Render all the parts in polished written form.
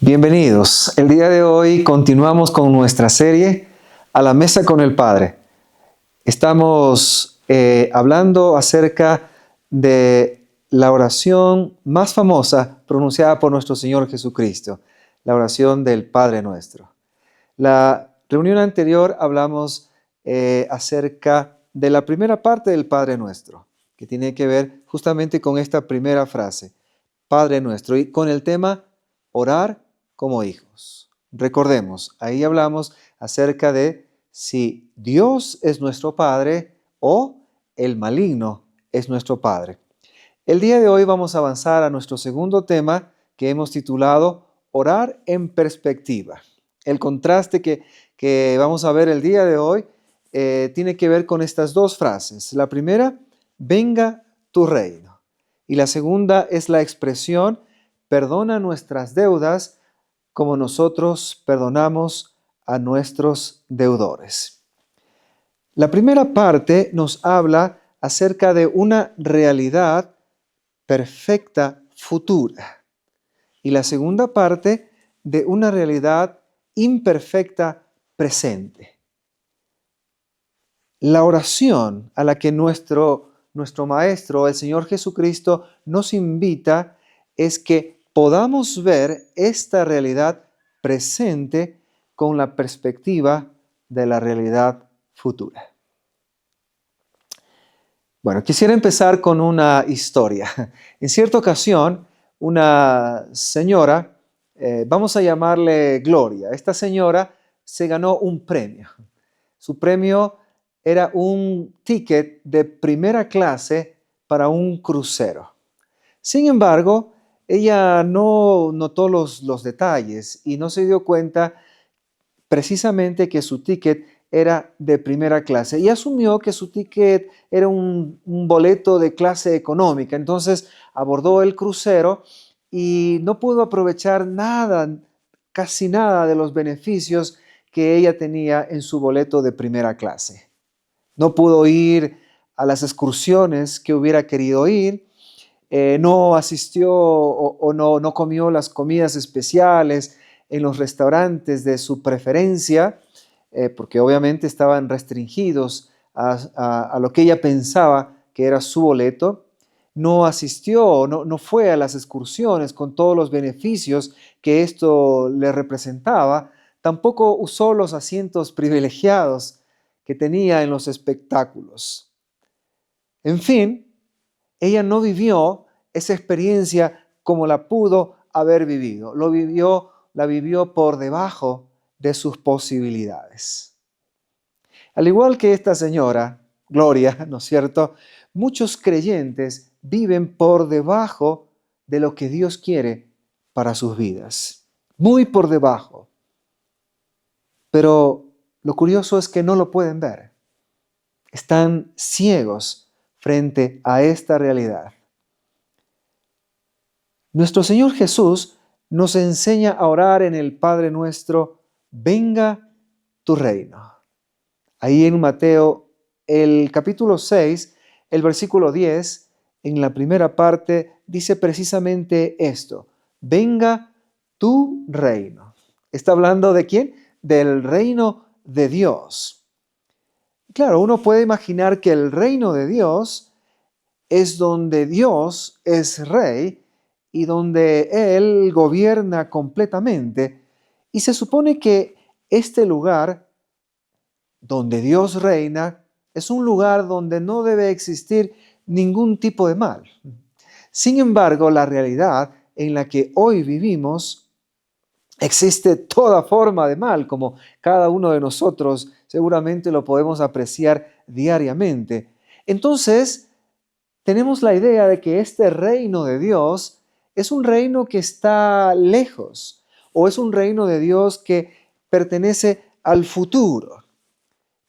Bienvenidos. El día de hoy continuamos con nuestra serie A la Mesa con el Padre. Estamos hablando acerca de la oración más famosa pronunciada por nuestro Señor Jesucristo, la oración del Padre Nuestro. La reunión anterior hablamos acerca de la primera parte del Padre Nuestro, que tiene que ver justamente con esta primera frase, Padre Nuestro, y con el tema orar como hijos. Recordemos, ahí hablamos acerca de si Dios es nuestro Padre o el maligno es nuestro Padre. El día de hoy vamos a avanzar a nuestro segundo tema que hemos titulado Orar en perspectiva. El contraste que vamos a ver el día de hoy tiene que ver con estas dos frases. La primera, venga tu reino. Y la segunda es la expresión, perdona nuestras deudas como nosotros perdonamos a nuestros deudores. La primera parte nos habla acerca de una realidad perfecta futura y la segunda parte de una realidad imperfecta presente. La oración a la que nuestro Maestro, el Señor Jesucristo, nos invita es que podamos ver esta realidad presente con la perspectiva de la realidad futura. Bueno, quisiera empezar con una historia. En cierta ocasión, una señora, vamos a llamarle Gloria, esta señora se ganó un premio. Su premio era un ticket de primera clase para un crucero. Sin embargo, ella no notó los detalles y no se dio cuenta precisamente que su ticket era de primera clase y asumió que su ticket era un boleto de clase económica. Entonces abordó el crucero y no pudo aprovechar nada, casi nada de los beneficios que ella tenía en su boleto de primera clase. No pudo ir a las excursiones que hubiera querido ir, no asistió o no comió las comidas especiales en los restaurantes de su preferencia, porque obviamente estaban restringidos a lo que ella pensaba que era su boleto. No asistió, no fue a las excursiones con todos los beneficios que esto le representaba. Tampoco usó los asientos privilegiados que tenía en los espectáculos. En fin, ella no vivió esa experiencia como la pudo haber vivido. La vivió por debajo de sus posibilidades. Al igual que esta señora, Gloria, ¿no es cierto? Muchos creyentes viven por debajo de lo que Dios quiere para sus vidas. Muy por debajo. Pero lo curioso es que no lo pueden ver. Están ciegos frente a esta realidad. Nuestro Señor Jesús nos enseña a orar en el Padre Nuestro, venga tu reino. Ahí en Mateo, el capítulo 6, el versículo 10, en la primera parte, dice precisamente esto, venga tu reino. ¿Está hablando de quién? Del reino de Dios. Claro, uno puede imaginar que el reino de Dios es donde Dios es rey y donde Él gobierna completamente. Y se supone que este lugar donde Dios reina es un lugar donde no debe existir ningún tipo de mal. Sin embargo, la realidad en la que hoy vivimos existe toda forma de mal, como cada uno de nosotros seguramente lo podemos apreciar diariamente. Entonces, tenemos la idea de que este reino de Dios es un reino que está lejos o es un reino de Dios que pertenece al futuro.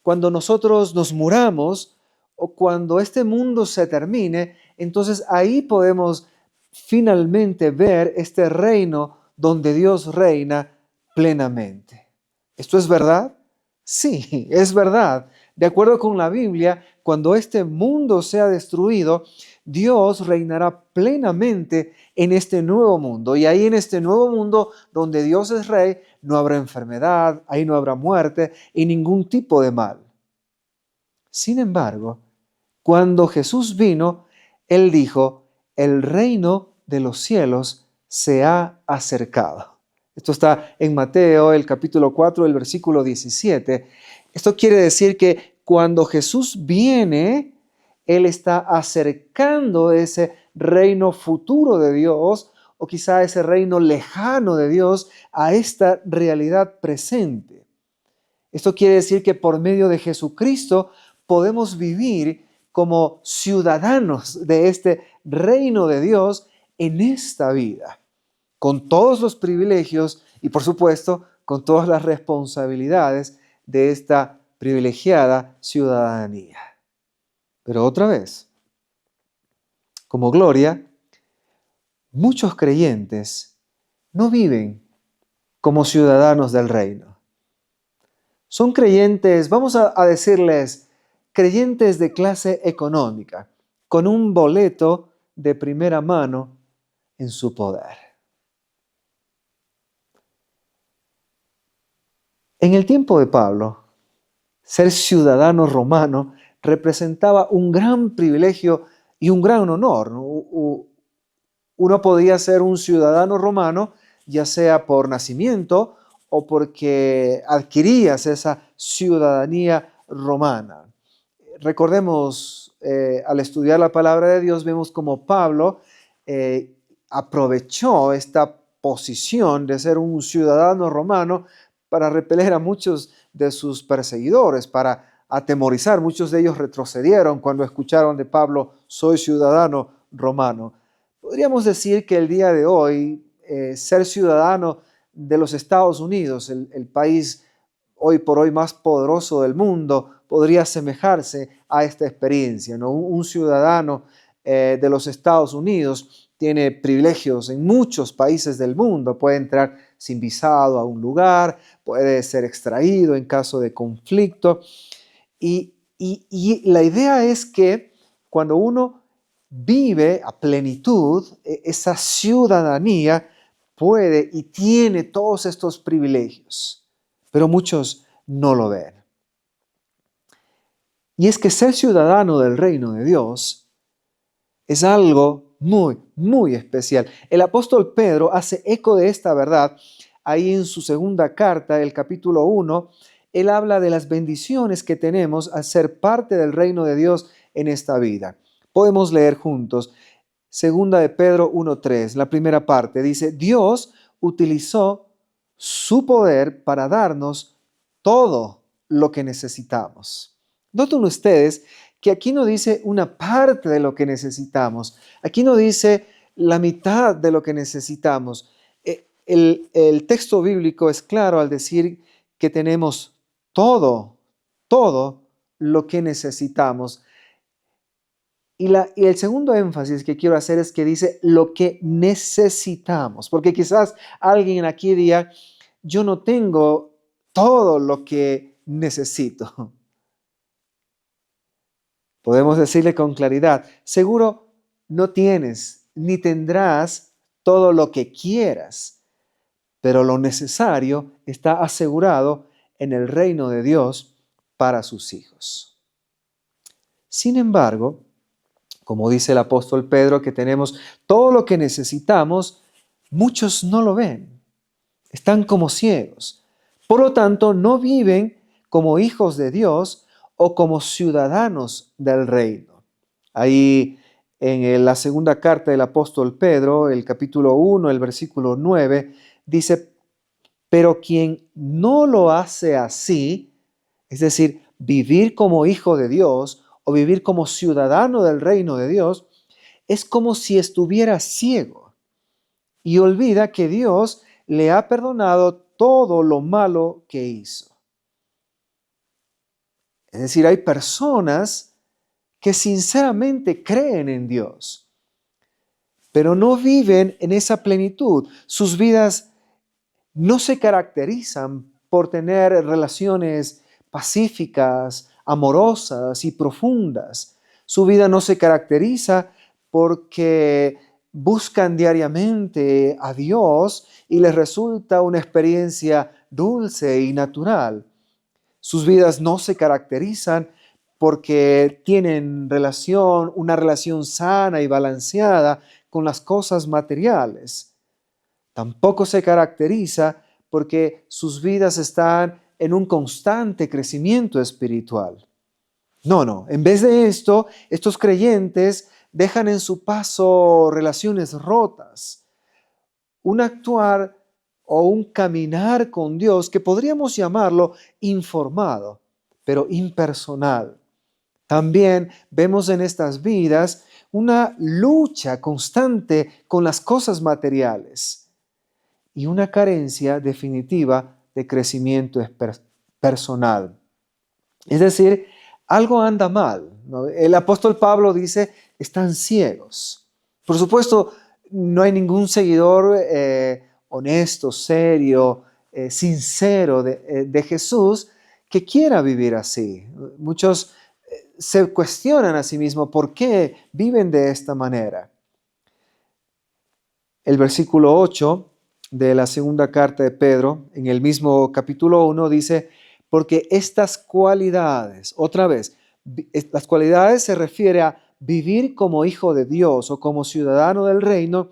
Cuando nosotros nos muramos o cuando este mundo se termine, entonces ahí podemos finalmente ver este reino donde Dios reina plenamente. ¿Esto es verdad? Sí, es verdad. De acuerdo con la Biblia, cuando este mundo sea destruido, Dios reinará plenamente en este nuevo mundo. Y ahí en este nuevo mundo donde Dios es rey, no habrá enfermedad, ahí no habrá muerte y ningún tipo de mal. Sin embargo, cuando Jesús vino, Él dijo, el reino de los cielos se ha acercado. Esto está en Mateo, el capítulo 4, el versículo 17. Esto quiere decir que cuando Jesús viene, Él está acercando ese reino futuro de Dios, o quizá ese reino lejano de Dios, a esta realidad presente. Esto quiere decir que por medio de Jesucristo podemos vivir como ciudadanos de este reino de Dios en esta vida, con todos los privilegios y por supuesto con todas las responsabilidades de esta privilegiada ciudadanía. Pero otra vez, como Gloria, muchos creyentes no viven como ciudadanos del reino. Son creyentes, vamos a decirles, creyentes de clase económica, con un boleto de primera mano en su poder. En el tiempo de Pablo, ser ciudadano romano representaba un gran privilegio y un gran honor. Uno podía ser un ciudadano romano, ya sea por nacimiento o porque adquirías esa ciudadanía romana. Recordemos, al estudiar la palabra de Dios, vemos como Pablo aprovechó esta posición de ser un ciudadano romano para repeler a muchos de sus perseguidores, para atemorizar. Muchos de ellos retrocedieron cuando escucharon de Pablo, soy ciudadano romano. Podríamos decir que el día de hoy, ser ciudadano de los Estados Unidos, el país hoy por hoy más poderoso del mundo, podría asemejarse a esta experiencia, ¿no? Un ciudadano de los Estados Unidos tiene privilegios en muchos países del mundo, puede entrar sin visado a un lugar, puede ser extraído en caso de conflicto. Y la idea es que cuando uno vive a plenitud, esa ciudadanía puede y tiene todos estos privilegios, pero muchos no lo ven. Y es que ser ciudadano del reino de Dios es algo muy, muy especial. El apóstol Pedro hace eco de esta verdad ahí en su segunda carta, el capítulo 1. Él habla de las bendiciones que tenemos al ser parte del reino de Dios en esta vida. Podemos leer juntos. Segunda de Pedro 1:3, la primera parte, dice, Dios utilizó su poder para darnos todo lo que necesitamos. Noten ustedes que aquí no dice una parte de lo que necesitamos, aquí no dice la mitad de lo que necesitamos. El texto bíblico es claro al decir que tenemos todo lo que necesitamos. Y el segundo énfasis que quiero hacer es que dice lo que necesitamos, porque quizás alguien aquí diga, yo no tengo todo lo que necesito. Podemos decirle con claridad, seguro no tienes ni tendrás todo lo que quieras, pero lo necesario está asegurado en el reino de Dios para sus hijos. Sin embargo, como dice el apóstol Pedro, que tenemos todo lo que necesitamos, muchos no lo ven, están como ciegos. Por lo tanto, no viven como hijos de Dios o como ciudadanos del reino. Ahí en la segunda carta del apóstol Pedro, el capítulo 1, el versículo 9, dice, pero quien no lo hace así, es decir, vivir como hijo de Dios o vivir como ciudadano del reino de Dios, es como si estuviera ciego y olvida que Dios le ha perdonado todo lo malo que hizo. Es decir, hay personas que sinceramente creen en Dios, pero no viven en esa plenitud. Sus vidas no se caracterizan por tener relaciones pacíficas, amorosas y profundas. Su vida no se caracteriza porque buscan diariamente a Dios y les resulta una experiencia dulce y natural. Sus vidas no se caracterizan porque tienen una relación sana y balanceada con las cosas materiales. Tampoco se caracteriza porque sus vidas están en un constante crecimiento espiritual. No. En vez de esto, estos creyentes dejan en su paso relaciones rotas, un actuar o un caminar con Dios que podríamos llamarlo informado, pero impersonal. También vemos en estas vidas una lucha constante con las cosas materiales y una carencia definitiva de crecimiento personal. Es decir, algo anda mal, ¿no? El apóstol Pablo dice, están ciegos. Por supuesto, no hay ningún seguidor honesto, serio, sincero de Jesús que quiera vivir así. Muchos se cuestionan a sí mismos por qué viven de esta manera. El versículo 8 de la segunda carta de Pedro, en el mismo capítulo 1, dice, porque estas cualidades, otra vez, las cualidades se refiere a vivir como hijo de Dios o como ciudadano del reino,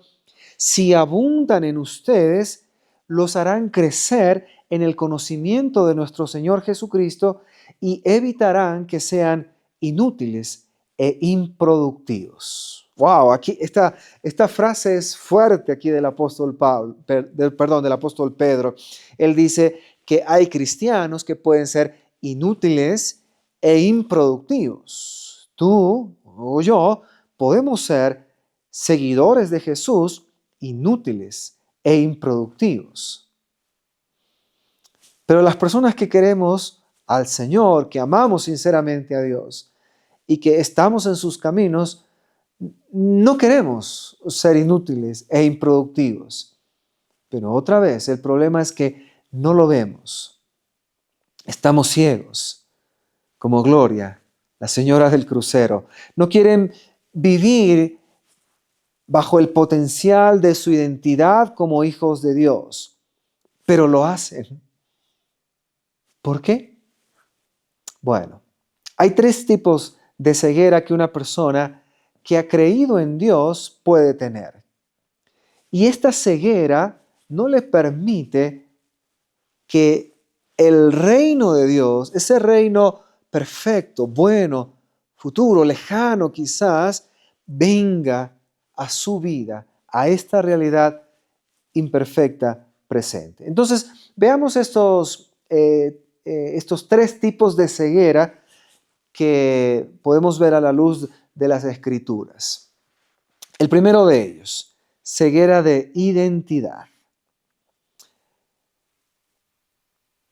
si abundan en ustedes, los harán crecer en el conocimiento de nuestro Señor Jesucristo y evitarán que sean inútiles e improductivos. Wow, aquí esta frase es fuerte aquí del apóstol del apóstol Pedro. Él dice que hay cristianos que pueden ser inútiles e improductivos. Tú o yo podemos ser seguidores de Jesús inútiles e improductivos. Pero las personas que queremos al Señor, que amamos sinceramente a Dios y que estamos en sus caminos, no queremos ser inútiles e improductivos. Pero otra vez, el problema es que no lo vemos. Estamos ciegos, como Gloria, la señora del crucero. No quieren vivir bajo el potencial de su identidad como hijos de Dios, pero lo hacen. ¿Por qué? Bueno, hay 3 tipos de ceguera que una persona que ha creído en Dios puede tener. Y esta ceguera no le permite que el reino de Dios, ese reino perfecto, bueno, futuro, lejano quizás, venga a su vida, a esta realidad imperfecta presente. Entonces, veamos estos 3 tipos de ceguera que podemos ver a la luz de las Escrituras. El primero de ellos, ceguera de identidad.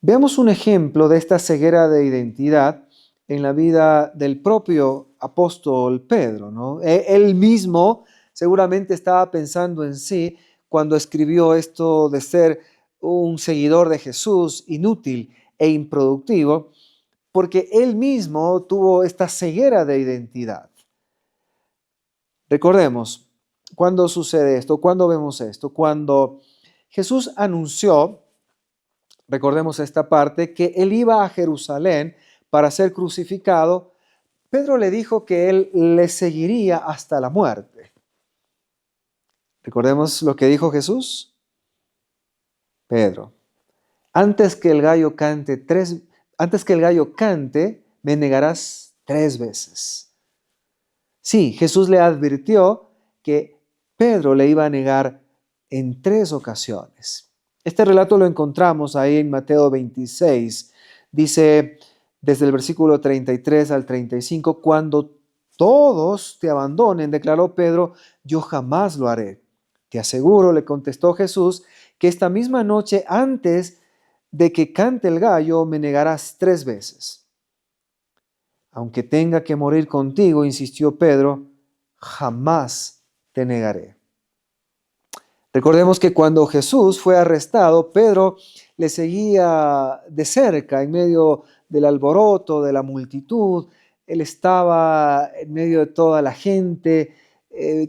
Veamos un ejemplo de esta ceguera de identidad en la vida del propio apóstol Pedro, ¿no? Él mismo seguramente estaba pensando en sí cuando escribió esto de ser un seguidor de Jesús inútil e improductivo, porque él mismo tuvo esta ceguera de identidad. Recordemos, ¿cuándo sucede esto? ¿Cuándo vemos esto? Cuando Jesús anunció, recordemos esta parte, que él iba a Jerusalén para ser crucificado, Pedro le dijo que él le seguiría hasta la muerte. Recordemos lo que dijo Jesús. Pedro, antes que el gallo cante, me negarás 3 veces. Sí, Jesús le advirtió que Pedro le iba a negar en 3 ocasiones. Este relato lo encontramos ahí en Mateo 26. Dice desde el versículo 33 al 35, cuando todos te abandonen, declaró Pedro, yo jamás lo haré. Te aseguro, le contestó Jesús, que esta misma noche antes de que cante el gallo me negarás 3 veces. Aunque tenga que morir contigo, insistió Pedro, jamás te negaré. Recordemos que cuando Jesús fue arrestado, Pedro le seguía de cerca en medio del alboroto, de la multitud. Él estaba en medio de toda la gente,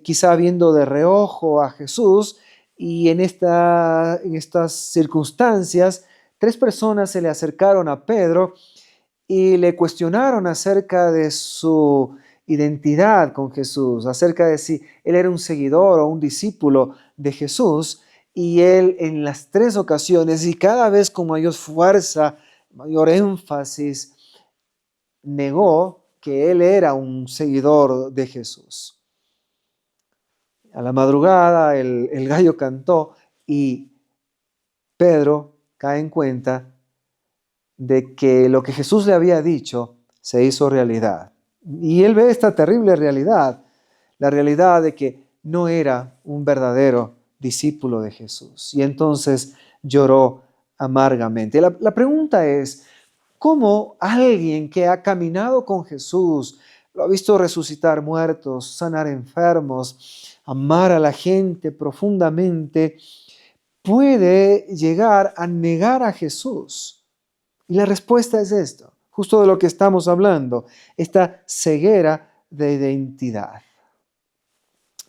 quizá viendo de reojo a Jesús, y en estas circunstancias, 3 personas se le acercaron a Pedro y le cuestionaron acerca de su identidad con Jesús, acerca de si él era un seguidor o un discípulo de Jesús, y él en las 3 ocasiones y cada vez con mayor fuerza, mayor énfasis, negó que él era un seguidor de Jesús. A la madrugada el gallo cantó y Pedro cae en cuenta de que lo que Jesús le había dicho se hizo realidad. Y él ve esta terrible realidad, la realidad de que no era un verdadero discípulo de Jesús. Y entonces lloró amargamente. La pregunta es, ¿cómo alguien que ha caminado con Jesús, lo ha visto resucitar muertos, sanar enfermos, amar a la gente profundamente, puede llegar a negar a Jesús? Y la respuesta es esto, justo de lo que estamos hablando, esta ceguera de identidad.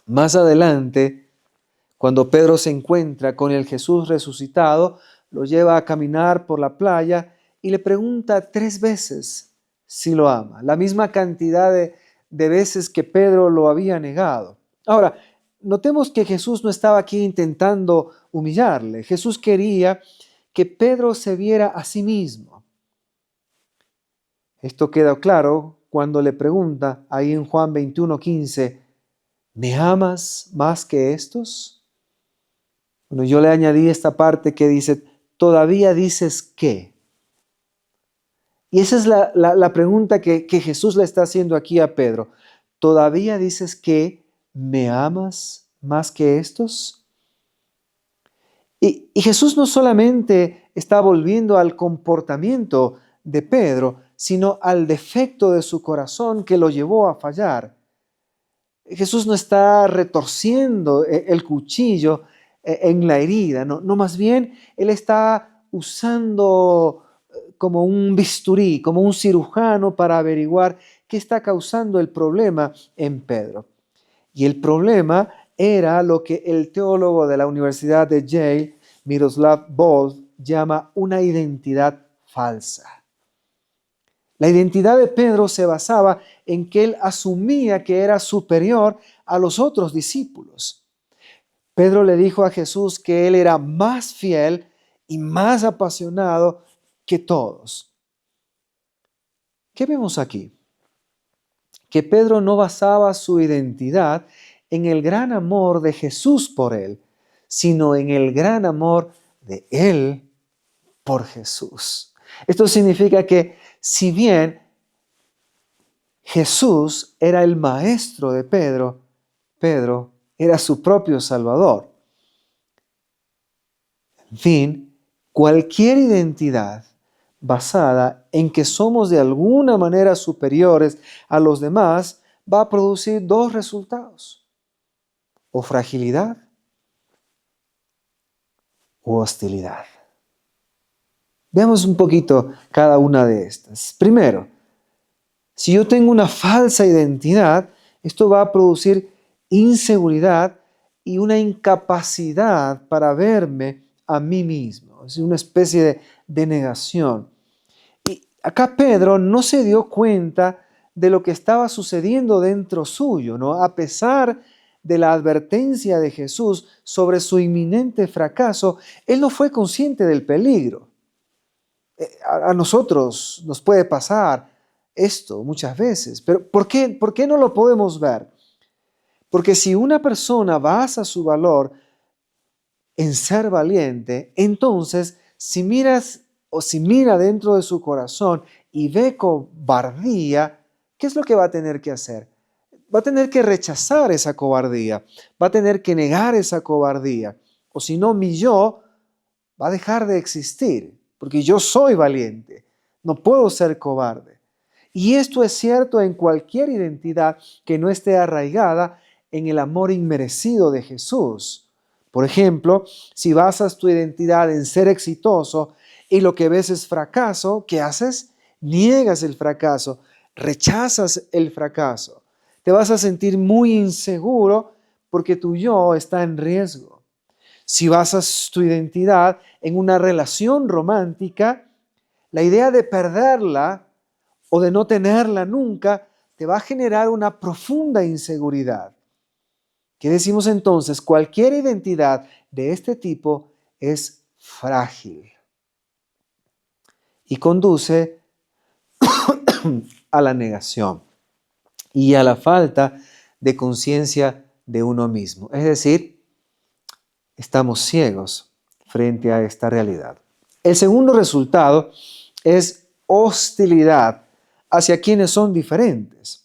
Más adelante, cuando Pedro se encuentra con el Jesús resucitado, lo lleva a caminar por la playa y le pregunta 3 veces si lo ama, la misma cantidad de veces que Pedro lo había negado. Ahora, notemos que Jesús no estaba aquí intentando humillarle. Jesús quería que Pedro se viera a sí mismo. Esto queda claro cuando le pregunta ahí en Juan 21:15, ¿me amas más que estos? Bueno, yo le añadí esta parte que dice, ¿todavía dices qué? Y esa es la pregunta que Jesús le está haciendo aquí a Pedro. ¿Todavía dices que me amas más que estos? Y Jesús no solamente está volviendo al comportamiento de Pedro, sino al defecto de su corazón que lo llevó a fallar. Jesús no está retorciendo el cuchillo en la herida, no, más bien Él está usando como un bisturí, como un cirujano para averiguar qué está causando el problema en Pedro. Y el problema era lo que el teólogo de la Universidad de Yale, Miroslav Volf, llama una identidad falsa. La identidad de Pedro se basaba en que él asumía que era superior a los otros discípulos. Pedro le dijo a Jesús que él era más fiel y más apasionado que todos. ¿Qué vemos aquí? Que Pedro no basaba su identidad en el gran amor de Jesús por él, sino en el gran amor de él por Jesús. Esto significa que si bien Jesús era el maestro de Pedro, Pedro era su propio Salvador. En fin, cualquier identidad basada en que somos de alguna manera superiores a los demás va a producir 2 resultados: o fragilidad o hostilidad. Veamos un poquito cada una de estas. Primero, si yo tengo una falsa identidad, esto va a producir inseguridad y una incapacidad para verme a mí mismo. Es una especie de negación. Y acá Pedro no se dio cuenta de lo que estaba sucediendo dentro suyo, ¿no? A pesar de la advertencia de Jesús sobre su inminente fracaso, él no fue consciente del peligro. A nosotros nos puede pasar esto muchas veces, pero ¿por qué no lo podemos ver? Porque si una persona basa su valor en ser valiente, entonces si mira dentro de su corazón y ve cobardía, ¿qué es lo que va a tener que hacer? Va a tener que rechazar esa cobardía, va a tener que negar esa cobardía, o si no, mi yo va a dejar de existir, porque yo soy valiente, no puedo ser cobarde. Y esto es cierto en cualquier identidad que no esté arraigada en el amor inmerecido de Jesús. Por ejemplo, si basas tu identidad en ser exitoso y lo que ves es fracaso, ¿qué haces? Niegas el fracaso, rechazas el fracaso. te vas a sentir muy inseguro porque tu yo está en riesgo. Si basas tu identidad en una relación romántica, la idea de perderla o de no tenerla nunca te va a generar una profunda inseguridad. ¿Qué decimos entonces? Cualquier identidad de este tipo es frágil y conduce a la negación y a la falta de conciencia de uno mismo. Es decir, estamos ciegos frente a esta realidad. El segundo resultado es hostilidad hacia quienes son diferentes.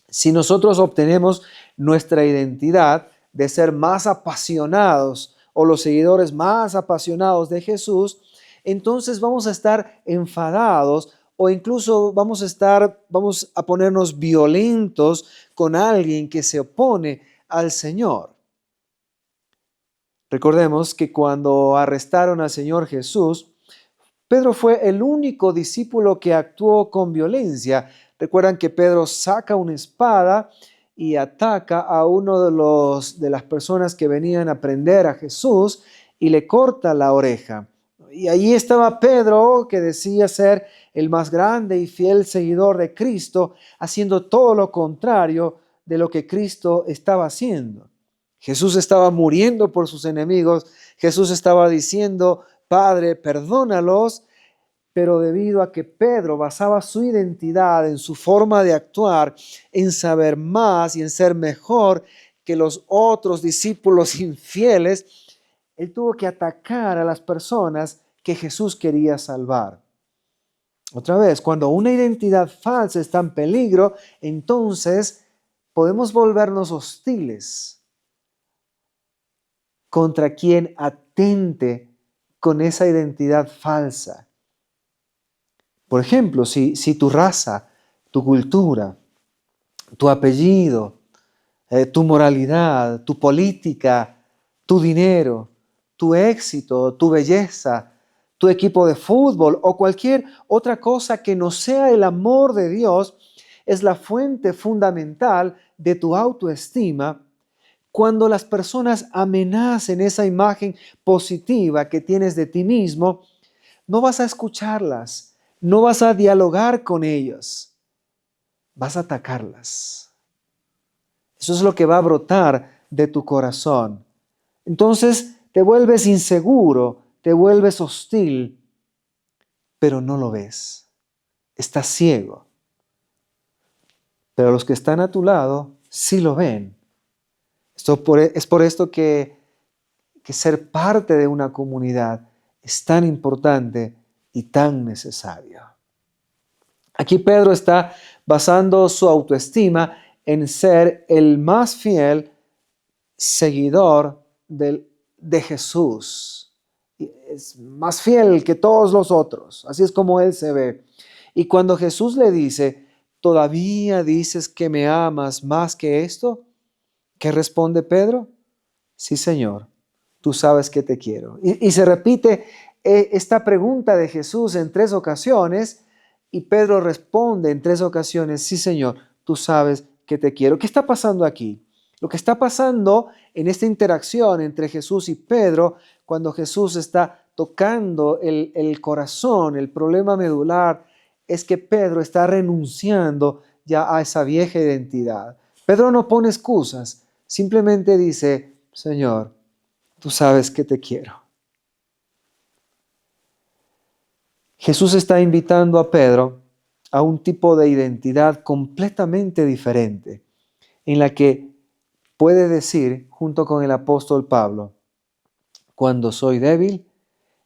Si nosotros obtenemos nuestra identidad de ser más apasionados o los seguidores más apasionados de Jesús, entonces vamos a estar enfadados o incluso vamos a ponernos violentos con alguien que se opone al Señor. Recordemos que cuando arrestaron al Señor Jesús, Pedro fue el único discípulo que actuó con violencia. Recuerdan que Pedro saca una espada y ataca a uno de las personas que venían a prender a Jesús y le corta la oreja. Y allí estaba Pedro, que decía ser el más grande y fiel seguidor de Cristo, haciendo todo lo contrario de lo que Cristo estaba haciendo. Jesús estaba muriendo por sus enemigos. Jesús estaba diciendo: Padre, perdónalos, pero debido a que Pedro basaba su identidad en su forma de actuar, en saber más y en ser mejor que los otros discípulos infieles, él tuvo que atacar a las personas que Jesús quería salvar. Otra vez, cuando una identidad falsa está en peligro, entonces podemos volvernos hostiles contra quien atente con esa identidad falsa. Por ejemplo, si tu raza, tu cultura, tu apellido, tu moralidad, tu política, tu dinero, tu éxito, tu belleza, tu equipo de fútbol o cualquier otra cosa que no sea el amor de Dios es la fuente fundamental de tu autoestima, cuando las personas amenacen esa imagen positiva que tienes de ti mismo, no vas a escucharlas, no vas a dialogar con ellas, vas a atacarlas. Eso es lo que va a brotar de tu corazón. Entonces te vuelves inseguro, te vuelves hostil, pero no lo ves. Estás ciego. Pero los que están a tu lado sí lo ven. Es por esto que ser parte de una comunidad es tan importante y tan necesario. Aquí Pedro está basando su autoestima en ser el más fiel seguidor de Jesús. Es más fiel que todos los otros. Así es como él se ve. Y cuando Jesús le dice: ¿todavía dices que me amas más que esto? ¿Qué responde Pedro? Sí, Señor, tú sabes que te quiero. Y se repite esta pregunta de Jesús en 3 ocasiones y Pedro responde en 3 ocasiones: sí, Señor, tú sabes que te quiero. ¿Qué está pasando aquí? Lo que está pasando en esta interacción entre Jesús y Pedro, cuando Jesús está tocando el corazón, el problema medular, es que Pedro está renunciando ya a esa vieja identidad. Pedro no pone excusas, simplemente dice: Señor, tú sabes que te quiero. Jesús está invitando a Pedro a un tipo de identidad completamente diferente, en la que puede decir, junto con el apóstol Pablo: cuando soy débil,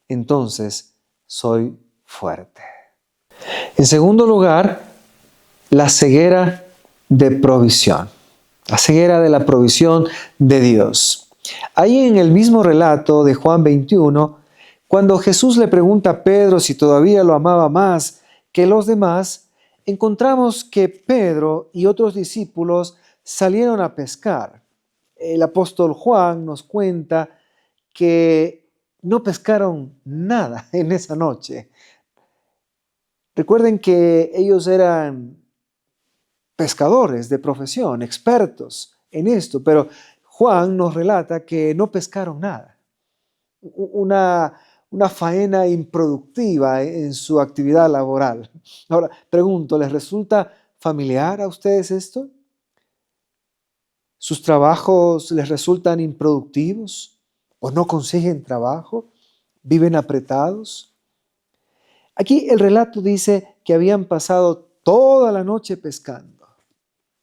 entonces soy fuerte. En segundo lugar, la ceguera de provisión. La ceguera de la provisión de Dios. Ahí en el mismo relato de Juan 21, cuando Jesús le pregunta a Pedro si todavía lo amaba más que los demás, encontramos que Pedro y otros discípulos salieron a pescar. El apóstol Juan nos cuenta que no pescaron nada en esa noche. Recuerden que ellos eran pescadores de profesión, expertos en esto, pero Juan nos relata que no pescaron nada. Una faena improductiva en su actividad laboral. Ahora, pregunto, ¿les resulta familiar a ustedes esto? ¿Sus trabajos les resultan improductivos? ¿O no consiguen trabajo? ¿Viven apretados? Aquí el relato dice que habían pasado toda la noche pescando,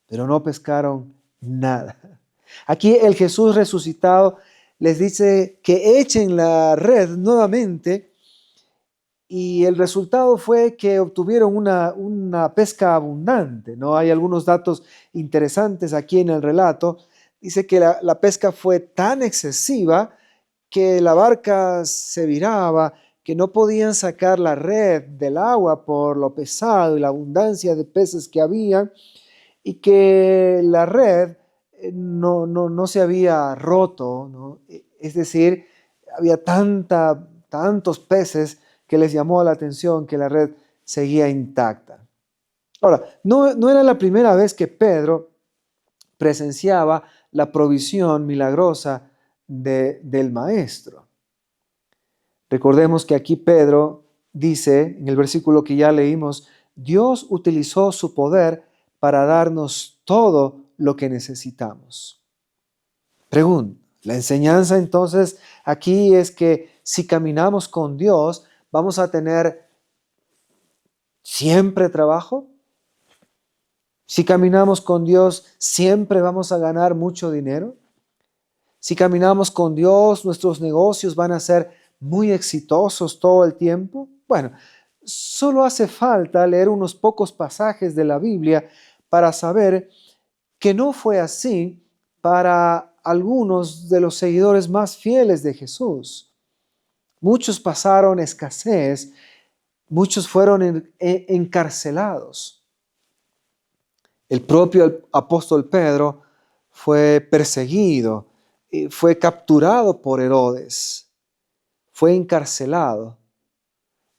pero no pescaron nada. Aquí el Jesús resucitado les dice que echen la red nuevamente y el resultado fue que obtuvieron una pesca abundante, ¿no? Hay algunos datos interesantes aquí en el relato. Dice que la pesca fue tan excesiva que la barca se viraba, que no podían sacar la red del agua por lo pesado y la abundancia de peces que había, y que la red no se había roto, ¿no? Es decir, había tantos peces que les llamó la atención que la red seguía intacta. Ahora, no era la primera vez que Pedro presenciaba la provisión milagrosa del Maestro. Recordemos que aquí Pedro dice, en el versículo que ya leímos, Dios utilizó su poder para darnos todo lo que necesitamos. Pregunta, la enseñanza entonces aquí es que si caminamos con Dios, ¿vamos a tener siempre trabajo? Si caminamos con Dios, ¿siempre vamos a ganar mucho dinero? Si caminamos con Dios, ¿nuestros negocios van a ser muy exitosos todo el tiempo? Bueno, solo hace falta leer unos pocos pasajes de la Biblia para saber que no fue así para algunos de los seguidores más fieles de Jesús. Muchos pasaron escasez, muchos fueron encarcelados. El propio apóstol Pedro fue perseguido, fue capturado por Herodes, fue encarcelado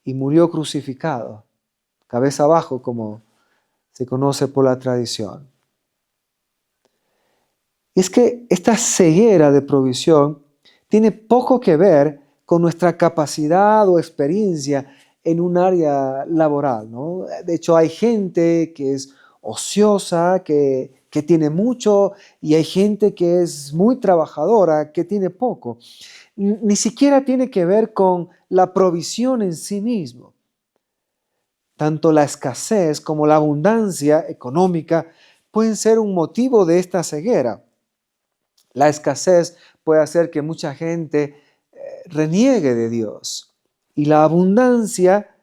y murió crucificado, cabeza abajo, como se conoce por la tradición. Y es que esta ceguera de provisión tiene poco que ver con nuestra capacidad o experiencia en un área laboral, ¿no? De hecho, hay gente que es ociosa, que tiene mucho, y hay gente que es muy trabajadora, que tiene poco. Ni siquiera tiene que ver con la provisión en sí mismo. Tanto la escasez como la abundancia económica pueden ser un motivo de esta ceguera. La escasez puede hacer que mucha gente reniegue de Dios, y la abundancia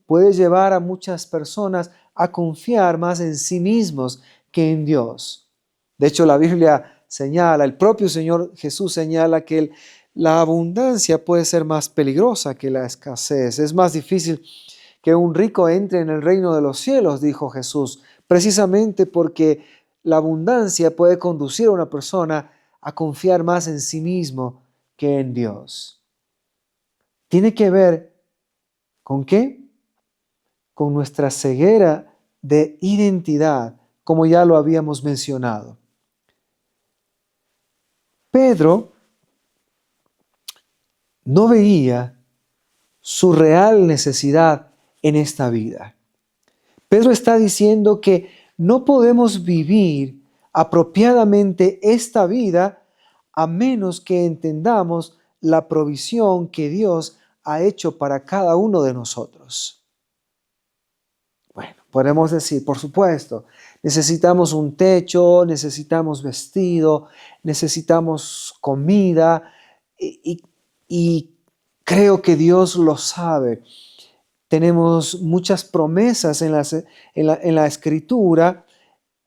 puede llevar a muchas personas a confiar más en sí mismos que en Dios. De hecho, la Biblia señala, el propio Señor Jesús señala que la abundancia puede ser más peligrosa que la escasez. Es más difícil que un rico entre en el reino de los cielos, dijo Jesús, precisamente porque la abundancia puede conducir a una persona a confiar más en sí mismo que en Dios. ¿Tiene que ver con qué? Con nuestra ceguera de identidad, como ya lo habíamos mencionado. Pedro no veía su real necesidad en esta vida. Pedro está diciendo que no podemos vivir apropiadamente esta vida a menos que entendamos la provisión que Dios ha hecho para cada uno de nosotros. Bueno, podemos decir, por supuesto, necesitamos un techo, necesitamos vestido, necesitamos comida, y creo que Dios lo sabe. Tenemos muchas promesas en la Escritura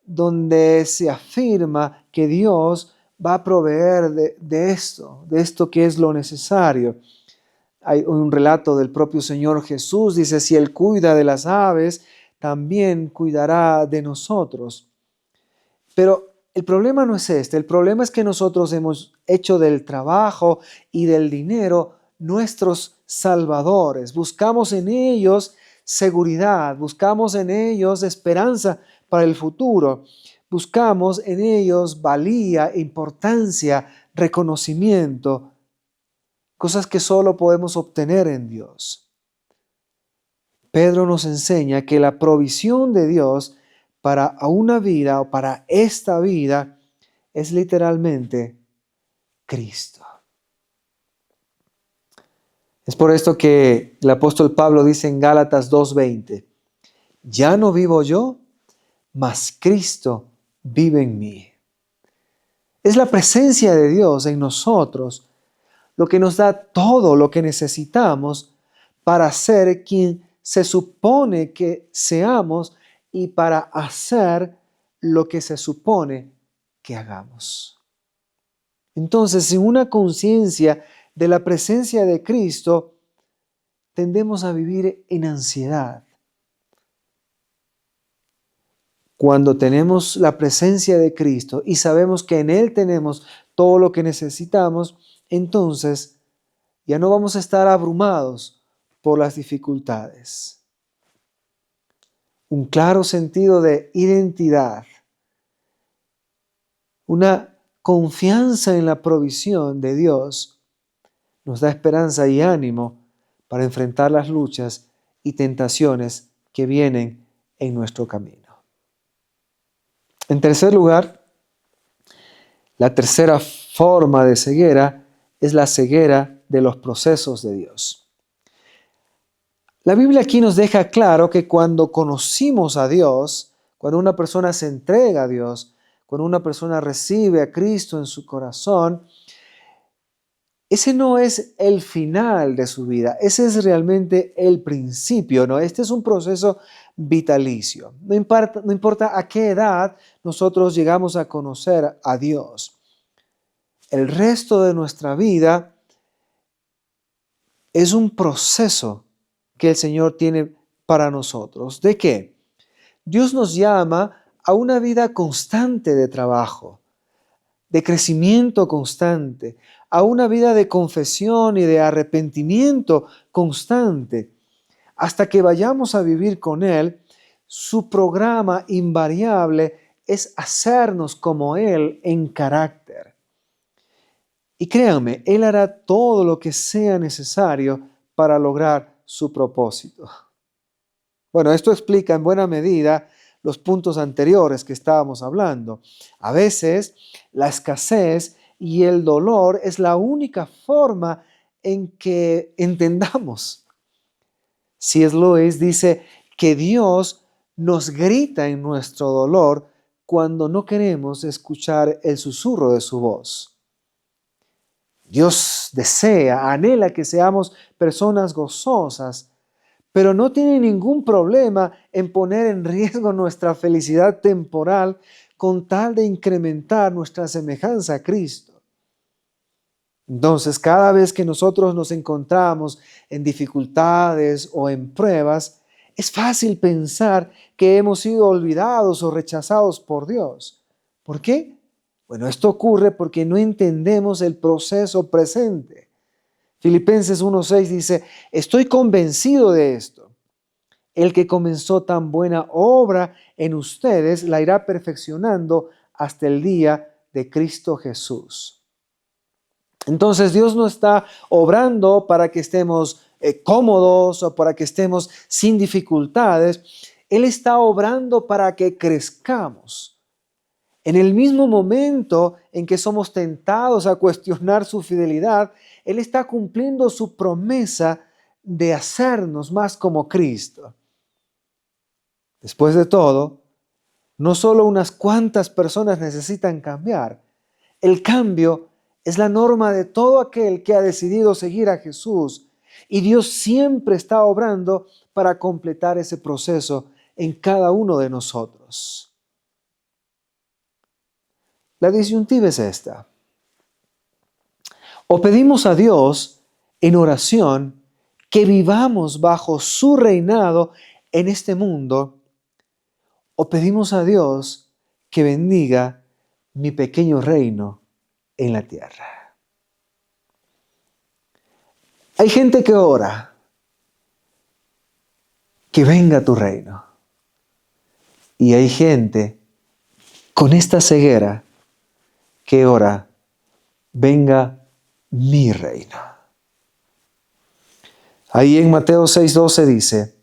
donde se afirma que Dios va a proveer de esto que es lo necesario. Hay un relato del propio Señor Jesús, dice, si Él cuida de las aves, también cuidará de nosotros. Pero el problema no es este, el problema es que nosotros hemos hecho del trabajo y del dinero nuestros salvadores. Buscamos en ellos seguridad, buscamos en ellos esperanza para el futuro. Buscamos en ellos valía, importancia, reconocimiento, cosas que solo podemos obtener en Dios. Pedro nos enseña que la provisión de Dios para una vida o para esta vida es literalmente Cristo. Es por esto que el apóstol Pablo dice en Gálatas 2:20, ya no vivo yo, mas Cristo vive en mí. Es la presencia de Dios en nosotros lo que nos da todo lo que necesitamos para ser quien se supone que seamos y para hacer lo que se supone que hagamos. Entonces, sin una conciencia de la presencia de Cristo, tendemos a vivir en ansiedad. Cuando tenemos la presencia de Cristo y sabemos que en Él tenemos todo lo que necesitamos, entonces ya no vamos a estar abrumados por las dificultades. Un claro sentido de identidad, una confianza en la provisión de Dios nos da esperanza y ánimo para enfrentar las luchas y tentaciones que vienen en nuestro camino. En tercer lugar, la tercera forma de ceguera es la ceguera de los procesos de Dios. La Biblia aquí nos deja claro que cuando conocimos a Dios, cuando una persona se entrega a Dios, cuando una persona recibe a Cristo en su corazón, ese no es el final de su vida, ese es realmente el principio, ¿no? Este es un proceso vitalicio. No importa a qué edad nosotros llegamos a conocer a Dios. El resto de nuestra vida es un proceso que el Señor tiene para nosotros. ¿De qué? Dios nos llama a una vida constante de trabajo, de crecimiento constante, a una vida de confesión y de arrepentimiento constante. Hasta que vayamos a vivir con Él, su programa invariable es hacernos como Él en carácter. Y créanme, Él hará todo lo que sea necesario para lograr su propósito. Bueno, esto explica en buena medida los puntos anteriores que estábamos hablando. A veces la escasez y el dolor es la única forma en que entendamos. C.S. Lewis dice que Dios nos grita en nuestro dolor cuando no queremos escuchar el susurro de su voz. Dios desea, anhela que seamos personas gozosas, pero no tiene ningún problema en poner en riesgo nuestra felicidad temporal con tal de incrementar nuestra semejanza a Cristo. Entonces, cada vez que nosotros nos encontramos en dificultades o en pruebas, es fácil pensar que hemos sido olvidados o rechazados por Dios. ¿Por qué? Bueno, esto ocurre porque no entendemos el proceso presente. Filipenses 1:6 dice, estoy convencido de esto. El que comenzó tan buena obra en ustedes la irá perfeccionando hasta el día de Cristo Jesús. Entonces Dios no está obrando para que estemos cómodos o para que estemos sin dificultades. Él está obrando para que crezcamos. En el mismo momento en que somos tentados a cuestionar su fidelidad, Él está cumpliendo su promesa de hacernos más como Cristo. Después de todo, no solo unas cuantas personas necesitan cambiar. El cambio es la norma de todo aquel que ha decidido seguir a Jesús. Y Dios siempre está obrando para completar ese proceso en cada uno de nosotros. La disyuntiva es esta. O pedimos a Dios en oración que vivamos bajo su reinado en este mundo, o pedimos a Dios que bendiga mi pequeño reino en la tierra. Hay gente que ora, que venga tu reino. Y hay gente con esta ceguera que ora, venga mi reino. Ahí en Mateo 6:12 dice,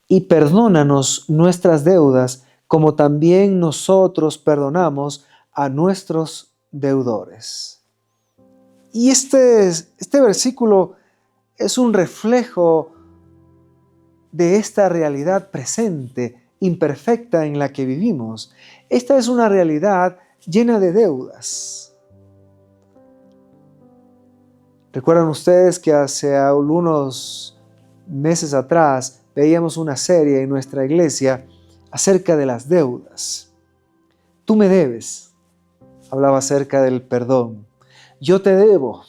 y perdónanos nuestras deudas, como también nosotros perdonamos a nuestros deudores. Y este versículo es un reflejo de esta realidad presente, imperfecta en la que vivimos. Esta es una realidad llena de deudas. ¿Recuerdan ustedes que hace algunos meses atrás veíamos una serie en nuestra iglesia acerca de las deudas? Tú me debes, hablaba acerca del perdón. Yo te debo,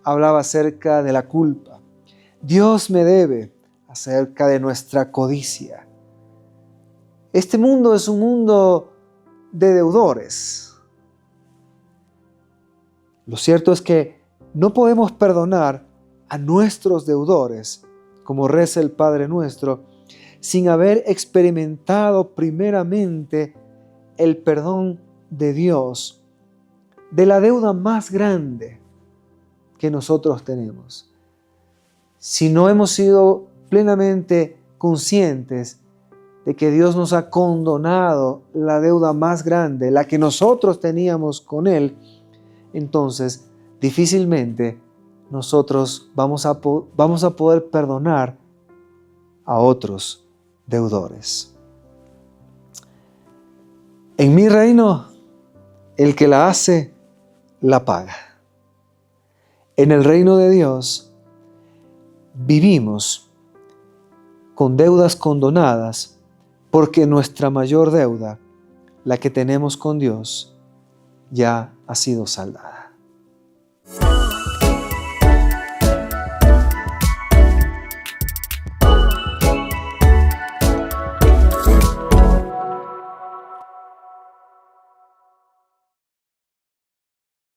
hablaba acerca de la culpa. Dios me debe, acerca de nuestra codicia. Este mundo es un mundo de deudores. Lo cierto es que no podemos perdonar a nuestros deudores, como reza el Padre Nuestro, sin haber experimentado primeramente el perdón de Dios de la deuda más grande que nosotros tenemos. Si no hemos sido plenamente conscientes de que Dios nos ha condonado la deuda más grande, la que nosotros teníamos con Él, entonces difícilmente nosotros vamos a poder perdonar a otros deudores. En mi reino, el que la hace, la paga. En el reino de Dios, vivimos con deudas condonadas porque nuestra mayor deuda, la que tenemos con Dios, ya ha sido saldada.